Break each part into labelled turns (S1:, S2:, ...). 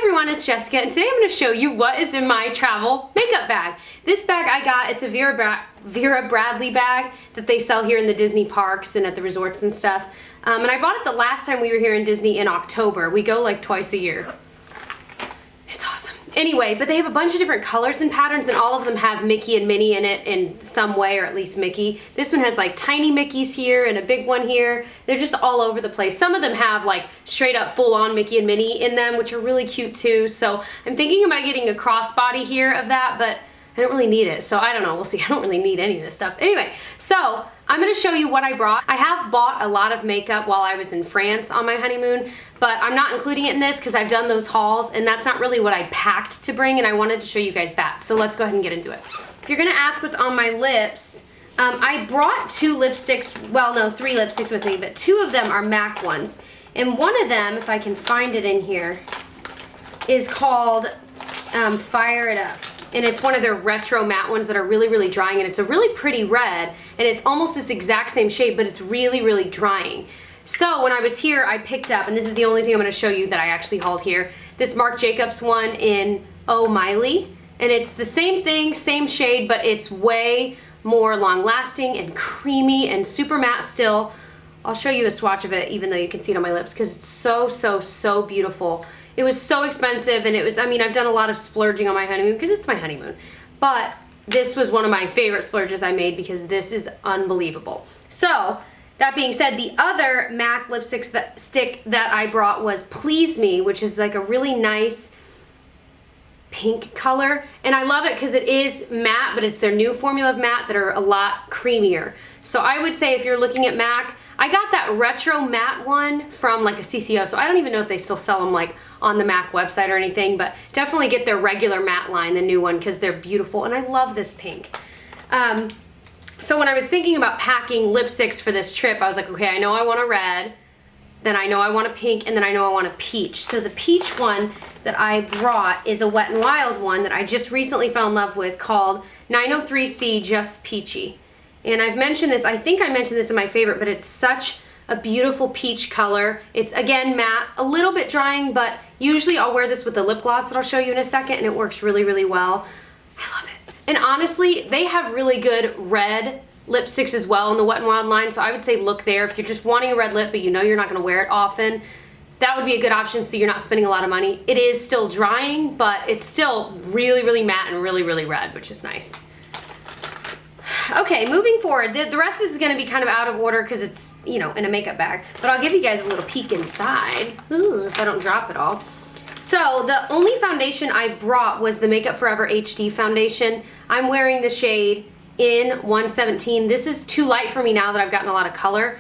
S1: everyone, it's Jessica, and today I'm going to show you what is in my travel makeup bag. This bag I got, it's a Vera Bradley bag that they sell here in the Disney parks and at the resorts and stuff. And I bought it the last time we were here in Disney in October. We go like twice a year. It's awesome. Anyway, but they have a bunch of different colors and patterns, and all of them have Mickey and Minnie in it in some way, or at least Mickey. This one has like tiny Mickeys here and a big one here. They're just all over the place. Some of them have like straight up full-on Mickey and Minnie in them, which are really cute too. So I'm thinking about getting a crossbody here of that, but I don't really need it, so I don't know, we'll see. I don't really need any of this stuff. Anyway, so I'm gonna show you what I brought. I have bought a lot of makeup while I was in France on my honeymoon, but I'm not including it in this because I've done those hauls and that's not really what I packed to bring, and I wanted to show you guys that. So let's go ahead and get into it. If you're gonna ask what's on my lips, I brought two lipsticks, well no, three lipsticks with me, but two of them are MAC ones. And one of them, if I can find it in here, is called Fire It Up. And it's one of their retro matte ones that are really, really drying, and it's a really pretty red, and it's almost this exact same shade, but it's really, really drying. So when I was here, I picked up, and this is the only thing I'm gonna show you that I actually hauled here, this Marc Jacobs one in Oh Miley, and it's the same thing, same shade, but it's way more long lasting and creamy and super matte still. I'll show you a swatch of it, even though you can see it on my lips, because it's so, so, so beautiful. It was so expensive, and it was, I mean, I've done a lot of splurging on my honeymoon because it's my honeymoon, but this was one of my favorite splurges I made because this is unbelievable. So, that being said, the other MAC lipstick that I brought was Please Me, which is like a really nice pink color, and I love it because it is matte, but it's their new formula of matte that are a lot creamier. So I would say if you're looking at MAC, I got that retro matte one from like a CCO, so I don't even know if they still sell them like on the MAC website or anything, but definitely get their regular matte line, the new one, because they're beautiful, and I love this pink. So when I was thinking about packing lipsticks for this trip, I was like, okay, I know I want a red, then I know I want a pink, and then I know I want a peach. So the peach one that I brought is a Wet n Wild one that I just recently fell in love with called 903C Just Peachy. And I've mentioned this, I think I mentioned this in my favorite, but it's such a beautiful peach color. It's again matte, a little bit drying, but usually I'll wear this with the lip gloss that I'll show you in a second, and it works really, really well. I love it. And honestly, they have really good red lipsticks as well in the Wet n Wild line, so I would say look there. If you're just wanting a red lip but you know you're not gonna wear it often, that would be a good option so you're not spending a lot of money. It is still drying, but it's still really, really matte and really, really red, which is nice. Okay, moving forward, the rest of this is going to be kind of out of order because it's, you know, in a makeup bag, but I'll give you guys a little peek inside. Ooh, if I don't drop it all. So the only foundation I brought was the Makeup Forever HD foundation. I'm wearing the shade in 117. This is too light for me now that I've gotten a lot of color,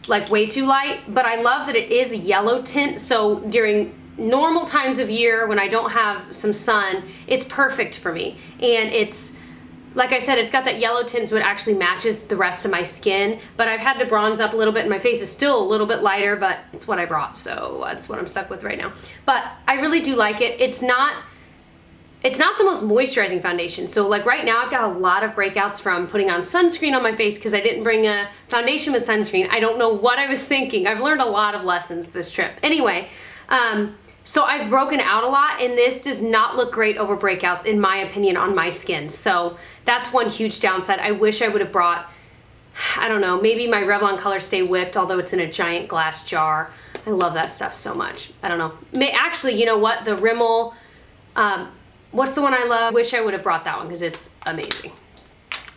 S1: like way too light, but I love that it is a yellow tint, so during normal times of year when I don't have some sun, it's perfect for me. And it's, like I said, it's got that yellow tint, so it actually matches the rest of my skin, but I've had to bronze up a little bit, and my face is still a little bit lighter, but it's what I brought, so that's what I'm stuck with right now. But I really do like it. It's not the most moisturizing foundation, so like right now I've got a lot of breakouts from putting on sunscreen on my face because I didn't bring a foundation with sunscreen. I don't know what I was thinking. I've learned a lot of lessons this trip. Anyway, so I've broken out a lot, and this does not look great over breakouts, in my opinion, on my skin. So that's one huge downside. I wish I would have brought, I don't know, maybe my Revlon Color Stay Whipped, although it's in a giant glass jar. I love that stuff so much. I don't know. Actually, you know what? The Rimmel, what's the one I love? Wish I would have brought that one because it's amazing.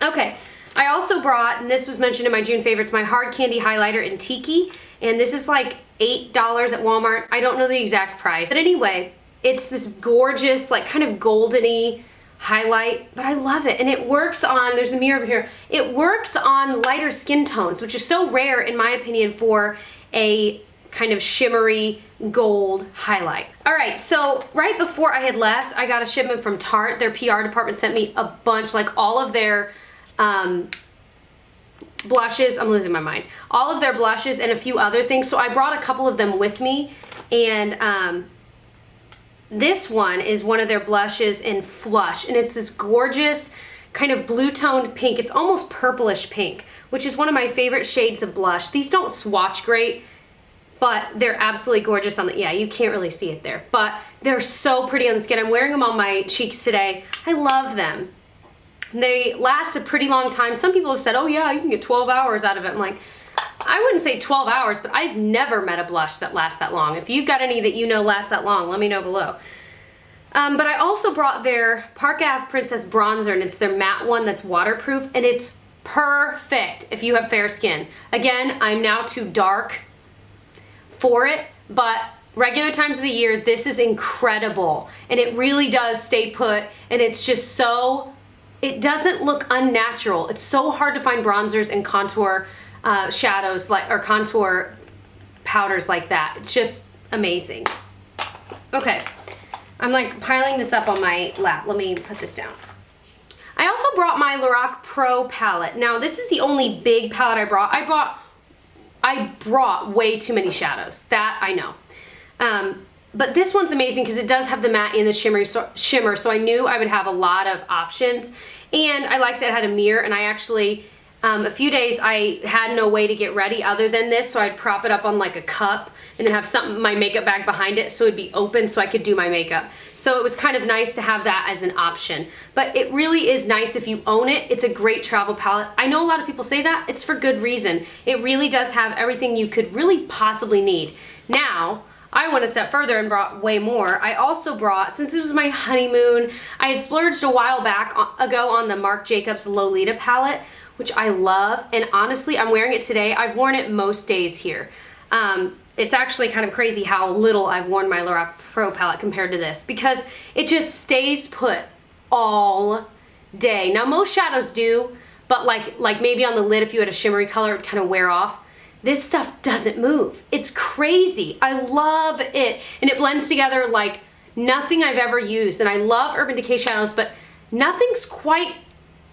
S1: Okay. I also brought, and this was mentioned in my June favorites, my Hard Candy Highlighter in Tiki, and this is like $8 at Walmart. I don't know the exact price, but anyway, it's this gorgeous, like kind of goldeny highlight, but I love it, and it works on, there's a mirror over here, it works on lighter skin tones, which is so rare, in my opinion, for a kind of shimmery gold highlight. All right, so right before I had left, I got a shipment from Tarte. Their PR department sent me a bunch, like all of their blushes, I'm losing my mind, all of their blushes and a few other things, so I brought a couple of them with me, and this one is one of their blushes in Flush, and it's this gorgeous kind of blue toned pink. It's almost purplish pink, which is one of my favorite shades of blush. These don't swatch great but they're absolutely gorgeous on the, yeah, you can't really see it there, but they're so pretty on the skin. I'm wearing them on my cheeks today. I love them. They last a pretty long time. Some people have said, oh yeah, you can get 12 hours out of it. I'm like, I wouldn't say 12 hours, but I've never met a blush that lasts that long. If you've got any that you know last that long, let me know below. But I also brought their Park Ave Princess Bronzer, and it's their matte one that's waterproof, and it's perfect if you have fair skin. Again, I'm now too dark for it, but regular times of the year, this is incredible. And it really does stay put, and it's just so, it doesn't look unnatural. It's so hard to find bronzers and contour shadows like, or contour powders like that. It's just amazing. Okay, I'm like piling this up on my lap. Let me put this down. I also brought my Lorac Pro palette. Now this is the only big palette I brought. I brought way too many shadows, that I know. But this one's amazing because it does have the matte and the shimmer, so I knew I would have a lot of options. And I liked that it had a mirror, and I actually, a few days I had no way to get ready other than this, so I'd prop it up on like a cup and then have something, my makeup bag behind it, so it'd be open so I could do my makeup. So it was kind of nice to have that as an option. But it really is nice if you own it. It's a great travel palette. I know a lot of people say that. It's for good reason. It really does have everything you could really possibly need. Now, I went a step further and brought way more. I also brought, since it was my honeymoon, I had splurged a while back ago on the Marc Jacobs Lolita palette, which I love, and honestly, I'm wearing it today. I've worn it most days here. It's actually kind of crazy how little I've worn my Lorac Pro palette compared to this, because it just stays put all day. Now, most shadows do, but like maybe on the lid, if you had a shimmery color, it would kind of wear off. This stuff doesn't move. It's crazy. I love it. And it blends together like nothing I've ever used. And I love Urban Decay shadows, but nothing's quite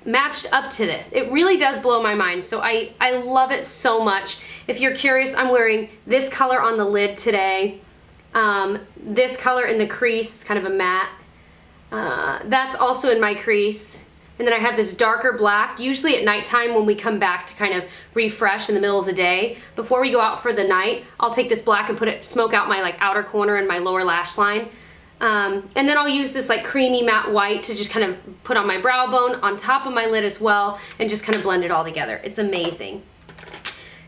S1: matched up to this. It really does blow my mind. So I love it so much. If you're curious, I'm wearing this color on the lid today. This color in the crease, it's kind of a matte. That's also in my crease. And then I have this darker black, usually at nighttime when we come back to kind of refresh in the middle of the day. Before we go out for the night, I'll take this black and put it, smoke out my like outer corner and my lower lash line. And then I'll use this like creamy matte white to just kind of put on my brow bone, on top of my lid as well, and just kind of blend it all together. It's amazing.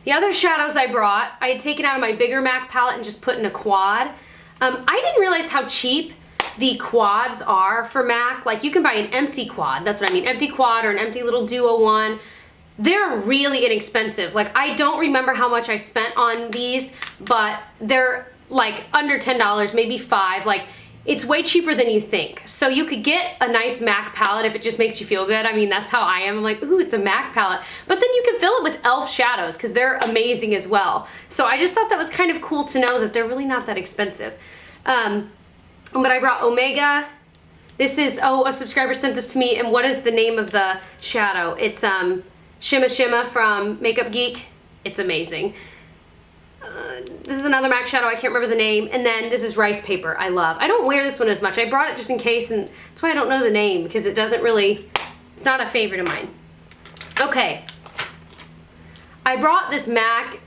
S1: The other shadows I brought, I had taken out of my bigger MAC palette and just put in a quad. I didn't realize how cheap the quads are for MAC. Like, you can buy an empty quad, that's what I mean, empty quad or an empty little duo one. They're really inexpensive. Like, I don't remember how much I spent on these, but they're like under $10, maybe $5. Like, it's way cheaper than you think. So you could get a nice MAC palette if it just makes you feel good. I mean, that's how I am. I'm like, ooh, it's a MAC palette. But then you can fill it with e.l.f. shadows because they're amazing as well. So I just thought that was kind of cool to know that they're really not that expensive. But I brought Omega. This is, oh, a subscriber sent this to me, and what is the name of the shadow? It's Shimma Shimma from Makeup Geek. It's amazing. This is another MAC shadow, I can't remember the name. And then this is Rice Paper, I love. I don't wear this one as much. I brought it just in case, and that's why I don't know the name, because it doesn't really, it's not a favorite of mine. Okay. I brought this MAC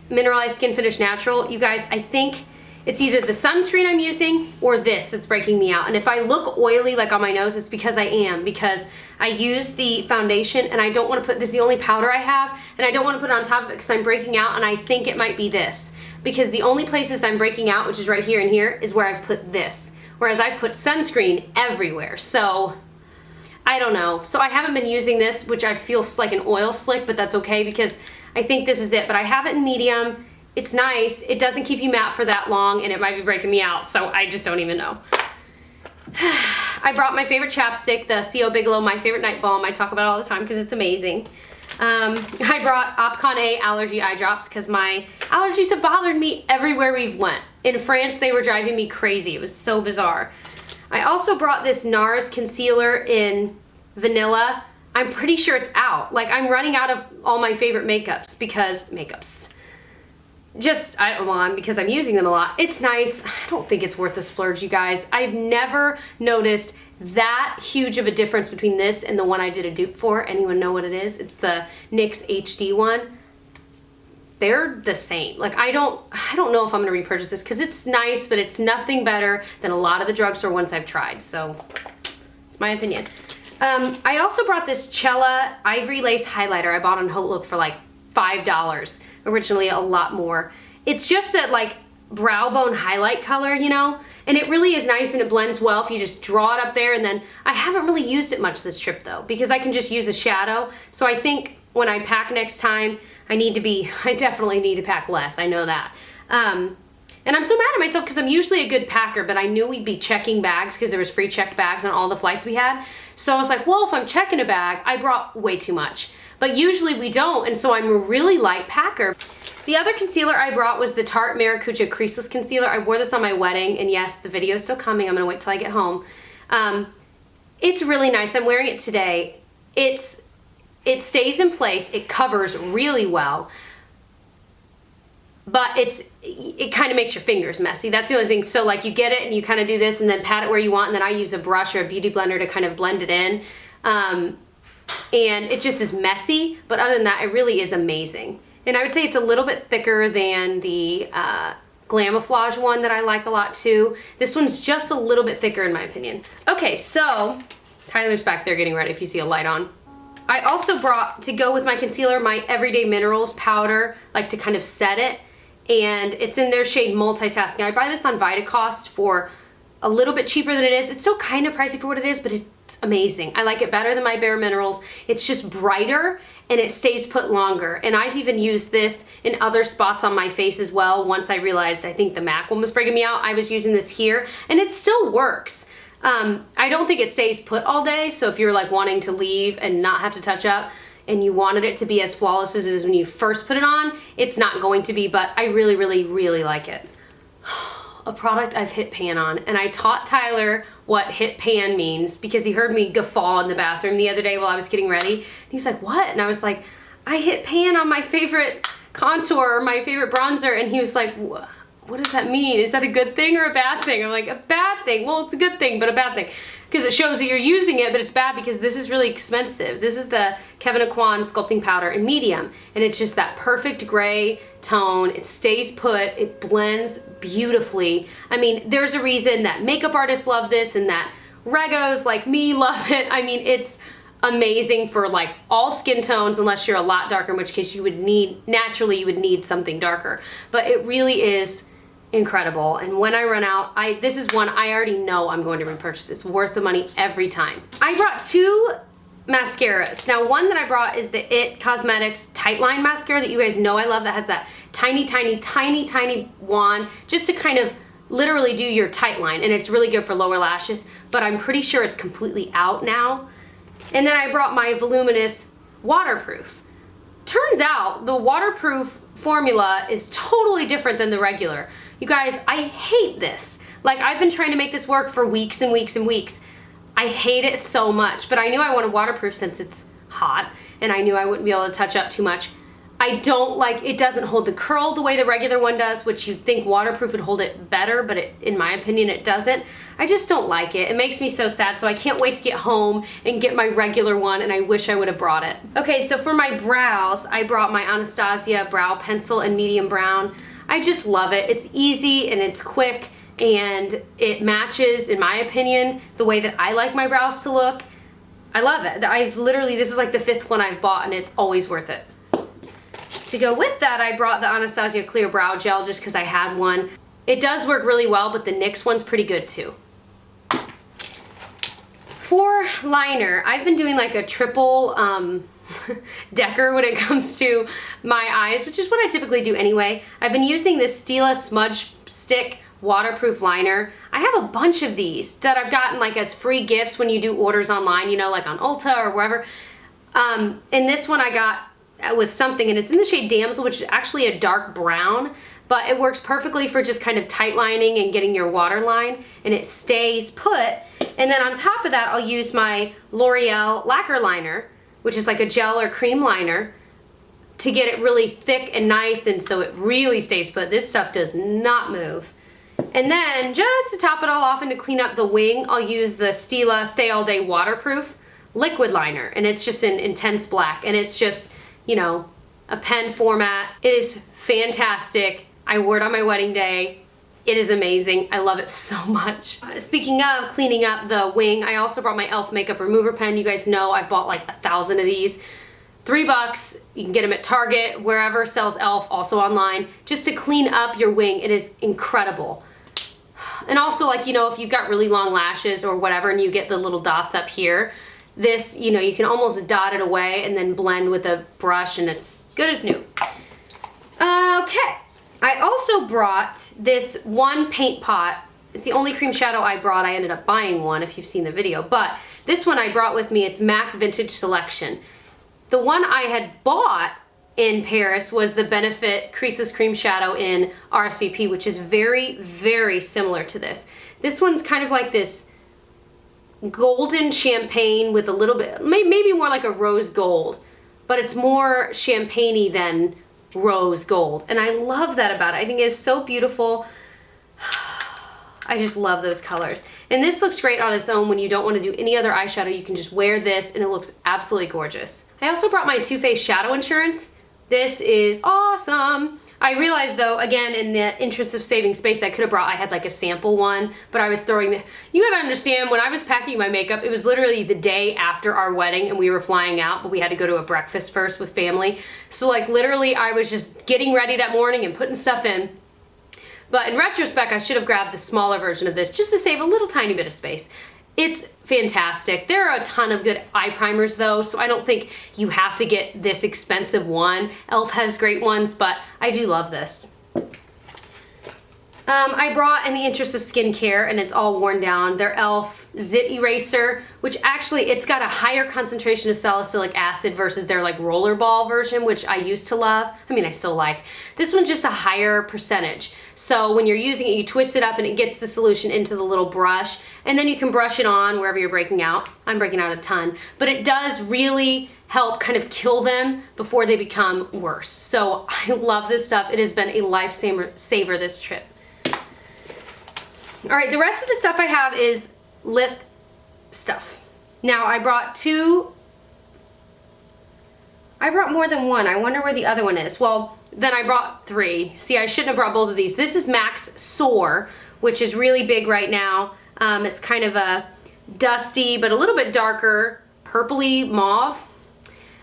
S1: Mineralized Skin Finish Natural. You guys, I think it's either the sunscreen I'm using or this that's breaking me out. And if I look oily like on my nose, it's because I am, because I use the foundation and I don't want to put, this is the only powder I have, and I don't want to put it on top of it because I'm breaking out, and I think it might be this. Because the only places I'm breaking out, which is right here and here, is where I've put this. Whereas I put sunscreen everywhere. So, I don't know. So I haven't been using this, which I feel like an oil slick, but that's okay because I think this is it. But I have it in medium. It's nice. It doesn't keep you matte for that long, and it might be breaking me out, so I just don't even know. I brought my favorite chapstick, the C.O. Bigelow My Favorite Night Balm. I talk about it all the time because it's amazing. I brought Opcon A allergy eye drops because my allergies have bothered me everywhere we've went. In France, they were driving me crazy. It was so bizarre. I also brought this NARS concealer in vanilla. I'm pretty sure it's out. Like, I'm running out of all my favorite makeups because just, because I'm using them a lot. It's nice. I don't think it's worth the splurge, you guys. I've never noticed that huge of a difference between this and the one I did a dupe for. Anyone know what it is? It's the NYX HD one. they're the same. Like I don't know if I'm gonna repurchase this because it's nice, but it's nothing better than a lot of the drugstore ones I've tried. So it's my opinion. I also brought this Cella Ivory Lace Highlighter I bought on Haute Look for like $5. Originally a lot more. It's just that like brow bone highlight color, you know? And it really is nice and it blends well if you just draw it up there. And then I haven't really used it much this trip though, because I can just use a shadow. So I think when I pack next time, I definitely need to pack less, I know that. And I'm so mad at myself because I'm usually a good packer, but I knew we'd be checking bags because there was free checked bags on all the flights we had. So I was like, well, if I'm checking a bag, I brought way too much. But usually we don't, and so I'm a really light packer. The other concealer I brought was the Tarte Maracuja Creaseless Concealer. I wore this on my wedding, and yes, the video is still coming. I'm gonna wait till I get home. It's really nice. I'm wearing it today. It stays in place. It covers really well. But it kind of makes your fingers messy. That's the only thing. So like you get it and you kind of do this and then pat it where you want, and then I use a brush or a beauty blender to kind of blend it in. And it just is messy, but other than that, it really is amazing. And I would say it's a little bit thicker than the Glamouflage one that I like a lot too. This one's just a little bit thicker in my opinion. Okay, so Tyler's back there getting ready if you see a light on. I also brought, to go with my concealer, my Everyday Minerals powder, like to kind of set it. And it's in their shade Multitasking. I buy this on Vitacost for a little bit cheaper than it is. It's still kind of pricey for what it is, but it's amazing. I like it better than my Bare Minerals. It's just brighter and it stays put longer. And I've even used this in other spots on my face as well. Once I realized I think the MAC one was breaking me out, I was using this here and it still works. I don't think it stays put all day. So if you're like wanting to leave and not have to touch up, and you wanted it to be as flawless as it is when you first put it on, it's not going to be, but I really, really, really like it. A product I've hit pan on, and I taught Tyler what hit pan means because he heard me guffaw in the bathroom the other day while I was getting ready. And he was like, what? And I was like, I hit pan on my favorite contour, my favorite bronzer, and he was like, what does that mean? Is that a good thing or a bad thing? I'm like, a bad thing. Well, it's a good thing, but a bad thing. Because it shows that you're using it, but it's bad because this is really expensive. This is the Kevyn Aucoin Sculpting Powder in medium, and it's just that perfect gray tone. It stays put, it blends beautifully. I mean, there's a reason that makeup artists love this and that regos like me love it. I mean, it's amazing for like all skin tones unless you're a lot darker, in which case you would need, naturally you would need something darker. But it really is incredible, and when I run out, this is one I already know I'm going to repurchase. It's worth the money every time. I brought two mascaras. Now one that I brought is the IT Cosmetics Tightline Mascara that you guys know I love, that has that tiny, tiny, tiny, tiny wand just to kind of literally do your tight line, and it's really good for lower lashes, but I'm pretty sure it's completely out now. And then I brought my Voluminous Waterproof. Turns out the waterproof formula is totally different than the regular. You guys, I hate this. Like, I've been trying to make this work for weeks and weeks and weeks. I hate it so much, but I knew I wanted waterproof since it's hot, and I knew I wouldn't be able to touch up too much. I don't like, it doesn't hold the curl the way the regular one does, which you'd think waterproof would hold it better, but in my opinion, it doesn't. I just don't like it. It makes me so sad, so I can't wait to get home and get my regular one, and I wish I would have brought it. Okay, so for my brows, I brought my Anastasia Brow Pencil in medium brown. I just love it. It's easy and it's quick, and it matches, in my opinion, the way that I like my brows to look. I love it. This is like the 5th one I've bought, and it's always worth it. To go with that, I brought the Anastasia Clear Brow Gel just because I had one. It does work really well, but the NYX one's pretty good too. For liner, I've been doing like a triple decker when it comes to my eyes, which is what I typically do anyway. I've been using this Stila Smudge Stick waterproof liner. I have a bunch of these that I've gotten like as free gifts when you do orders online, you know, like on Ulta or wherever. And this one I got with something, and it's in the shade Damsel, which is actually a dark brown, but it works perfectly for just kind of tight lining and getting your waterline, and it stays put. And then on top of that, I'll use my L'Oreal Lacquer Liner, which is like a gel or cream liner, to get it really thick and nice, and so it really stays put. This stuff does not move. And then just to top it all off and to clean up the wing, I'll use the Stila Stay All Day Waterproof Liquid Liner, and it's just in Intense Black, and it's just, you know, a pen format. It is fantastic. I wore it on my wedding day. It is amazing. I love it so much. Speaking of cleaning up the wing, I also brought my e.l.f. makeup remover pen. You guys know I bought like 1,000 of these. $3. You can get them at Target, wherever sells e.l.f., also online. Just to clean up your wing, it is incredible. And also, like, you know, if you've got really long lashes or whatever and you get the little dots up here, this, you know, you can almost dot it away and then blend with a brush and it's good as new. Okay. I also brought this one paint pot. It's the only cream shadow I brought. I ended up buying one if you've seen the video, but this one I brought with me. It's MAC Vintage Selection. The one I had bought in Paris was the Benefit Creaseless Cream Shadow in RSVP, which is very, very similar to this. This one's kind of like this golden champagne with a little bit, maybe more like a rose gold, but it's more champagne-y than rose gold. And I love that about it. I think it is so beautiful. I just love those colors. And this looks great on its own when you don't want to do any other eyeshadow. You can just wear this and it looks absolutely gorgeous. I also brought my Too Faced Shadow Insurance. This is awesome. I realized though, again, in the interest of saving space, I had like a sample one, but I was throwing you gotta understand, when I was packing my makeup, it was literally the day after our wedding and we were flying out, but we had to go to a breakfast first with family. So like literally I was just getting ready that morning and putting stuff in. But in retrospect, I should have grabbed the smaller version of this just to save a little tiny bit of space. It's fantastic. There are a ton of good eye primers though, so I don't think you have to get this expensive one. e.l.f. has great ones, but I do love this. I brought, in the interest of skincare, and it's all worn down, their e.l.f. Zit Eraser, which actually, it's got a higher concentration of salicylic acid versus their like rollerball version, which I used to love. I mean, I still like. This one's just a higher percentage. So when you're using it, you twist it up and it gets the solution into the little brush, and then you can brush it on wherever you're breaking out. I'm breaking out a ton, but it does really help kind of kill them before they become worse. So I love this stuff. It has been a lifesaver this trip. All right, the rest of the stuff I have is lip stuff. Now I brought more than one. I wonder where the other one is. Well, then I brought 3. See, I shouldn't have brought both of these. This is MAC's Soar, which is really big right now. It's kind of a dusty, but a little bit darker, purpley mauve.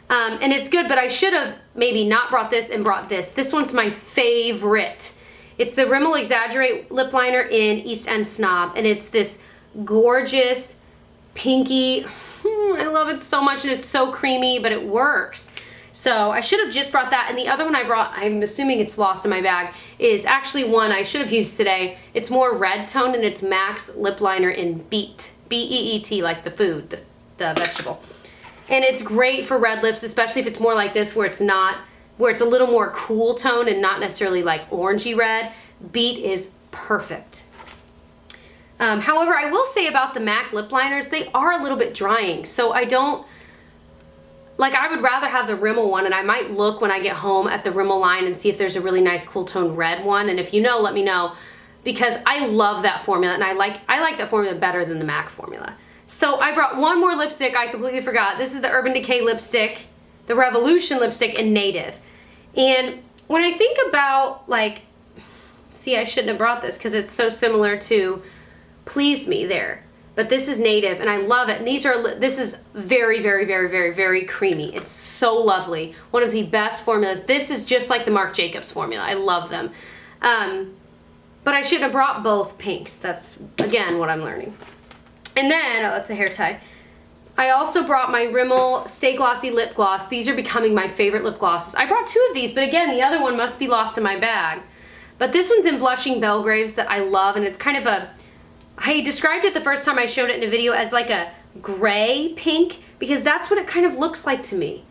S1: And it's good, but I should have maybe not brought this and brought this. This one's my favorite. It's the Rimmel Exaggerate lip liner in East End Snob, and it's this gorgeous pinky. I love it so much, and it's so creamy, but it works. So I should have just brought that, and the other one I brought, I'm assuming it's lost in my bag, is actually one I should have used today. It's more red toned, and it's MAC's lip liner in Beet, B-E-E-T, like the food, the vegetable. And it's great for red lips, especially if it's more like this, where it's a little more cool tone and not necessarily like orangey red. Beet is perfect. However, I will say about the MAC lip liners, they are a little bit drying. So I would rather have the Rimmel one, and I might look when I get home at the Rimmel line and see if there's a really nice cool tone red one. And if you know, let me know, because I love that formula, and I like that formula better than the MAC formula. So I brought one more lipstick I completely forgot. This is the Urban Decay lipstick, the Revolution lipstick in Native. And when I think about, like, see, I shouldn't have brought this because it's so similar to Please Me there. But this is Native, and I love it. And this is very, very, very, very, very creamy. It's so lovely. One of the best formulas. This is just like the Marc Jacobs formula. I love them. But I shouldn't have brought both pinks. That's, again, what I'm learning. And then, oh, that's a hair tie. I also brought my Rimmel Stay Glossy Lip Gloss. These are becoming my favorite lip glosses. I brought 2 of these, but again, the other one must be lost in my bag. But this one's in Blushing Belgraves that I love, and it's kind of I described it the first time I showed it in a video as like a gray pink, because that's what it kind of looks like to me.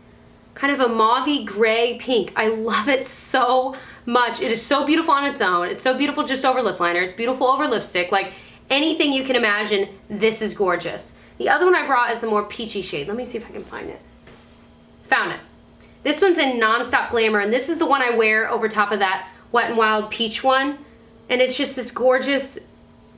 S1: Kind of a mauvey gray pink. I love it so much. It is so beautiful on its own. It's so beautiful just over lip liner. It's beautiful over lipstick. Like anything you can imagine, this is gorgeous. The other one I brought is the more peachy shade. Let me see if I can find it. Found it. This one's in Nonstop Glamour, and this is the one I wear over top of that Wet n Wild peach one. And it's just this gorgeous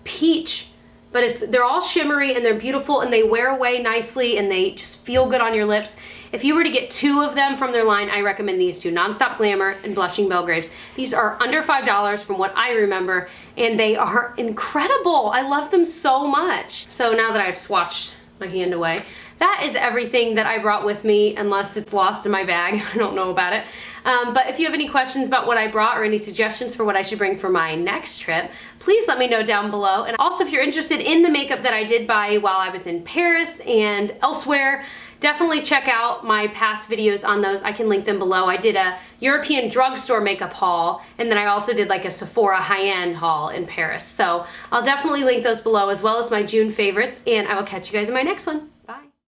S1: peach but they're all shimmery and they're beautiful and they wear away nicely and they just feel good on your lips. If you were to get 2 of them from their line, I recommend these 2, Nonstop Glamour and Blushing Belgraves. These are under $5 from what I remember, and they are incredible. I love them so much. So now that I've swatched my hand away, that is everything that I brought with me, unless it's lost in my bag. I don't know about it. But if you have any questions about what I brought or any suggestions for what I should bring for my next trip, please let me know down below. And also, if you're interested in the makeup that I did buy while I was in Paris and elsewhere, definitely check out my past videos on those. I can link them below. I did a European drugstore makeup haul, and then I also did like a Sephora high-end haul in Paris. So I'll definitely link those below, as well as my June favorites, and I will catch you guys in my next one.